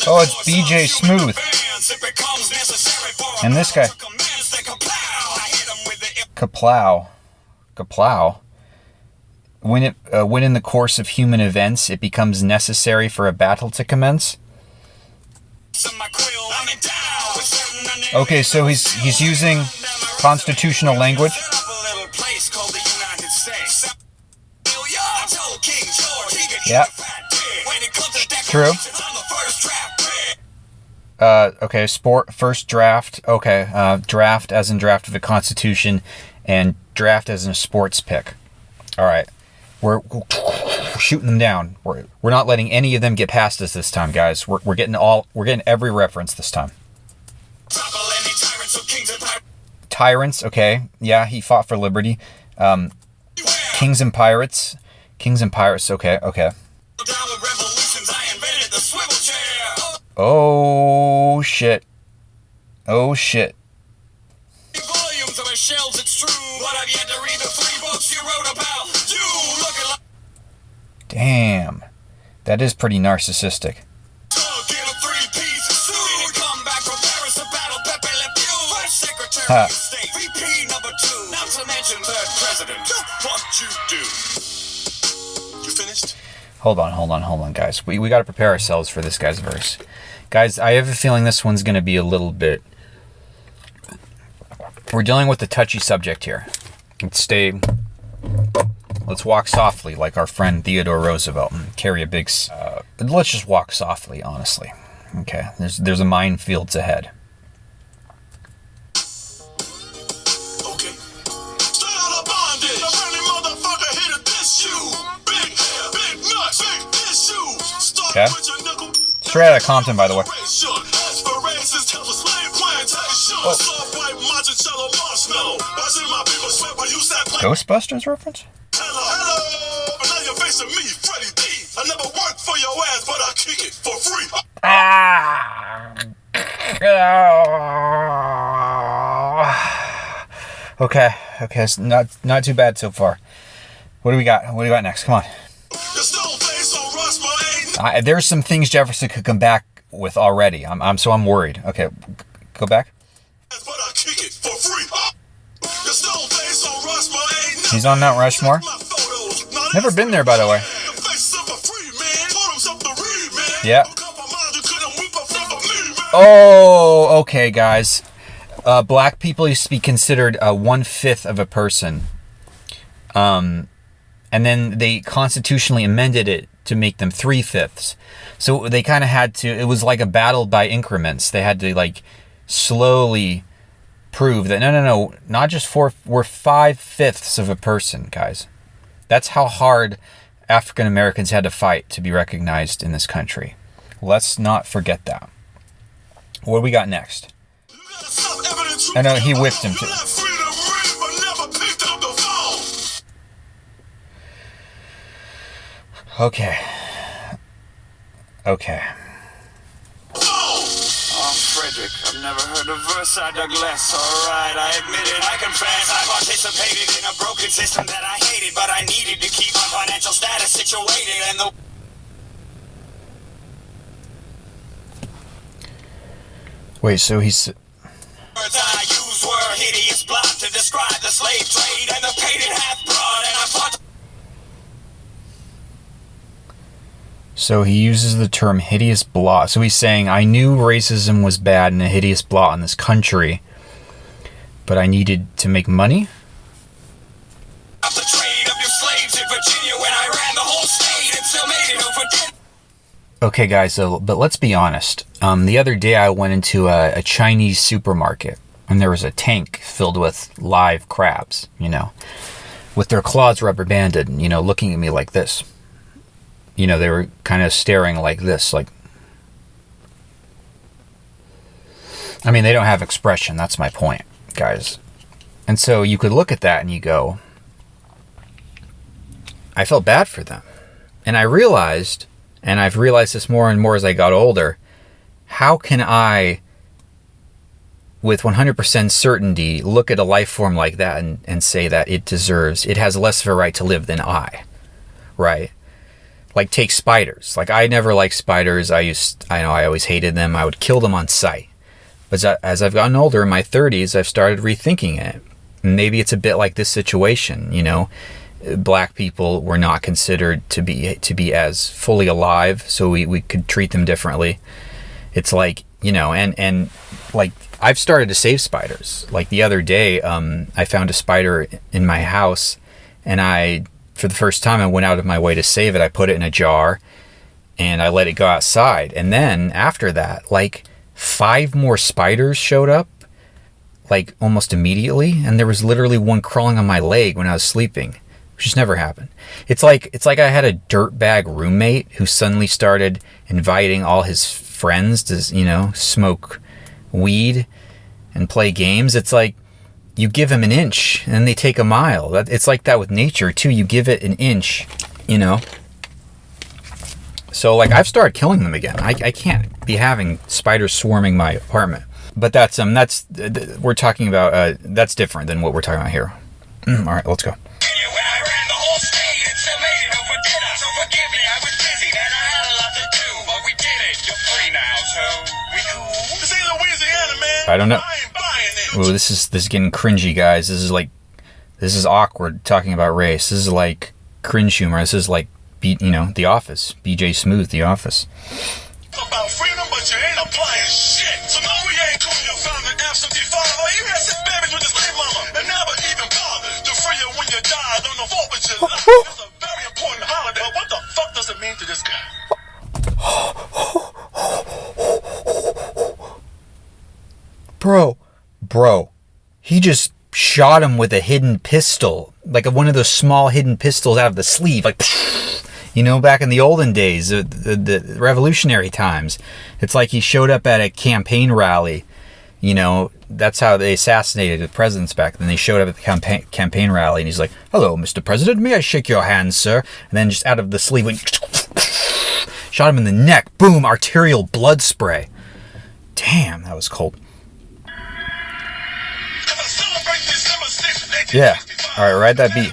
Oh, it's BJ Smooth. And this guy. Kaplow. When in the course of human events, it becomes necessary for a battle to commence. Okay, so he's using constitutional language. Yeah. True. Okay, first draft. Okay, draft as in draft of the Constitution, and draft as in a sports pick. All right, we're shooting them down. We're not letting any of them get past us this time, guys. We're getting every reference this time. Tyrants. Okay, yeah, he fought for liberty. Kings and pirates. Okay. Oh shit. Damn. That is pretty narcissistic. Huh. Hold on, guys. We got to prepare ourselves for this guy's verse. Guys, I have a feeling this one's going to be a little bit... We're dealing with a touchy subject here. Let's walk softly like our friend Theodore Roosevelt and carry a big... let's just walk softly, honestly. Okay, there's a minefields ahead. Okay. Straight out of Compton, by the way. Oh. Ghostbusters reference? Okay, it's not too bad so far. What do we got next? Come on. There's some things Jefferson could come back with already. I'm worried. Okay, go back. He's on Mount Rushmore. Never been there, by the way. Yeah. Oh, okay, guys. Black people used to be considered 1/5 of a person. And then they constitutionally amended it to make them 3/5. So they kind of had to, it was like a battle by increments. They had to like slowly prove that, no, not just 4, we're 5/5 of a person, guys. That's how hard African Americans had to fight to be recognized in this country. Let's not forget that. What do we got next? I know he whipped him too. Okay. Oh, Frederick, I've never heard a verse I dug less. Alright, I admit it, I confess. I participated in a broken system that I hated, but I needed to keep my financial status situated and the... Wait, so he's... Words I used were hideous blot to describe the slave trade and the painted half-broad, and I fought... So he uses the term hideous blot. So he's saying, I knew racism was bad and a hideous blot in this country, but I needed to make money? Okay, guys, but let's be honest. The other day I went into a Chinese supermarket, and there was a tank filled with live crabs, with their claws rubber banded, looking at me like this. They were kind of staring like this, like... I mean, they don't have expression, that's my point, guys. And so you could look at that and you go, I felt bad for them. And I realized, and I've realized this more and more as I got older, how can I, with 100% certainty, look at a life form like that and say that it has less of a right to live than I? right? Like, take spiders. Like, I never liked spiders. I always hated them. I would kill them on sight. But as I've gotten older, in my 30s, I've started rethinking it. Maybe it's a bit like this situation, you know. Black people were not considered to be as fully alive, so we could treat them differently. It's like, you know, and like, I've started to save spiders. Like, the other day, I found a spider in my house, and for the first time, I went out of my way to save it. I put it in a jar, and I let it go outside. And then after that, like, 5 more spiders showed up, like, almost immediately, and there was literally one crawling on my leg when I was sleeping, which just never happened. It's like I had a dirtbag roommate who suddenly started inviting all his friends to, you know, smoke weed and play games. It's like, you give them an inch and then they take a mile. It's like that with nature too. You give it an inch, you know. So, like, I've started killing them again. I can't be having spiders swarming my apartment. But we're talking about that's different than what we're talking about here. All right, let's go. I don't know. Ooh, this is getting cringy, guys. This is awkward talking about race. This is like cringe humor. This is like, you know, The Office. BJ Smooth, The Office. About freedom, but you ain't applying shit. So no, we ain't calling your founding absentee father. You had 6 babies with his slave mama and never even bothered to free you when you died on the vote with your life. It's a very important holiday. But what the fuck does it mean to this guy? Bro, he just shot him with a hidden pistol, like one of those small hidden pistols out of the sleeve, like, you know, back in the olden days, the revolutionary times. It's like he showed up at a campaign rally, you know. That's how they assassinated the presidents back then. They showed up at the campaign rally, and he's like, "Hello, Mr. President, may I shake your hand, sir?" And then just out of the sleeve, shot him in the neck. Boom, arterial blood spray. Damn, that was cold. Yeah. All right, ride that beat.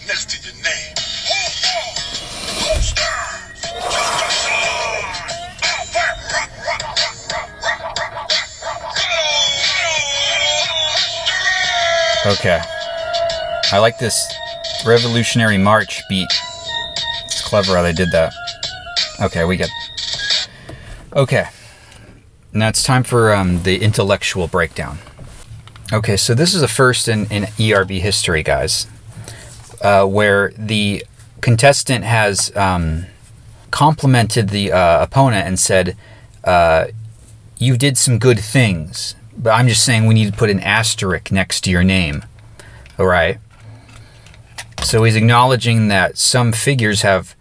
Next to your name. Okay. I like this Revolutionary March beat. It's clever how they did that. Okay, we get. Okay. Now it's time for the intellectual breakdown. Okay, so this is a first in ERB history, guys, where the contestant has complimented the opponent and said, you did some good things, but I'm just saying we need to put an asterisk next to your name. All right? So he's acknowledging that some figures have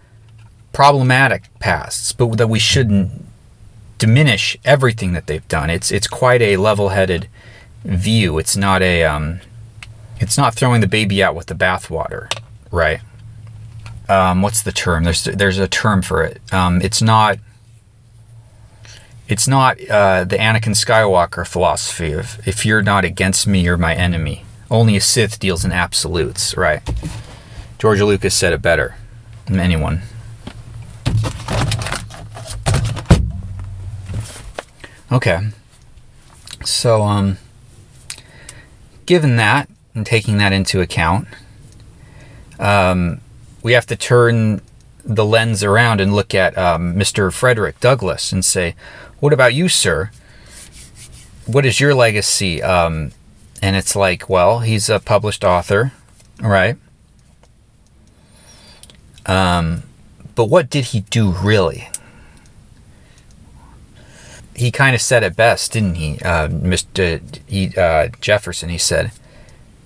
problematic pasts, but that we shouldn't diminish everything that they've done. It's quite a level-headed view. It's not throwing the baby out with the bathwater, right? What's the term? There's a term for it. It's not the Anakin Skywalker philosophy of, if you're not against me, you're my enemy. Only a Sith deals in absolutes, right? George Lucas said it better than anyone. Okay. So, given that, and taking that into account, we have to turn the lens around and look at Mr. Frederick Douglass and say, what about you, sir? What is your legacy? And it's like, well, he's a published author, right? But what did he do really? He kind of said it best, didn't he? Jefferson, he said,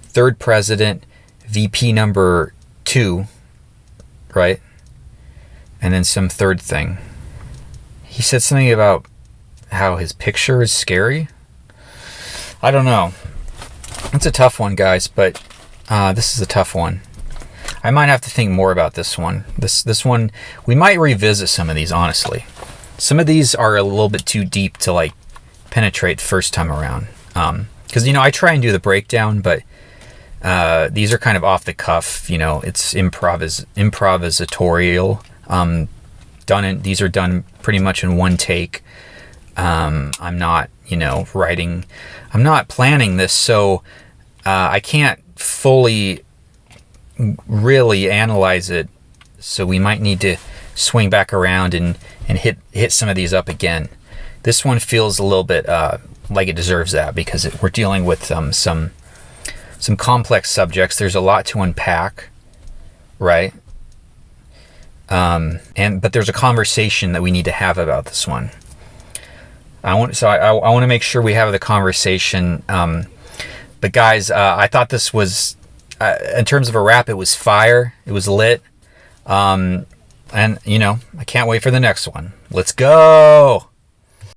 third president, VP number 2, right? And then some third thing. He said something about how his picture is scary. I don't know. It's a tough one, guys, but this is a tough one. I might have to think more about this one. This one, we might revisit some of these, honestly. Some of these are a little bit too deep to like penetrate the first time around. Because, I try and do the breakdown, but these are kind of off the cuff. It's improvisatorial. These are done pretty much in one take. I'm not, writing. I'm not planning this, so I can't fully really analyze it. So we might need to swing back around and hit some of these up again. This one feels a little bit like it deserves that because we're dealing with some complex subjects. There's a lot to unpack, right? But there's a conversation that we need to have about this one. I want to make sure we have the conversation. But guys, I thought this was, in terms of a rap, it was fire. It was lit. And I can't wait for the next one. Let's go.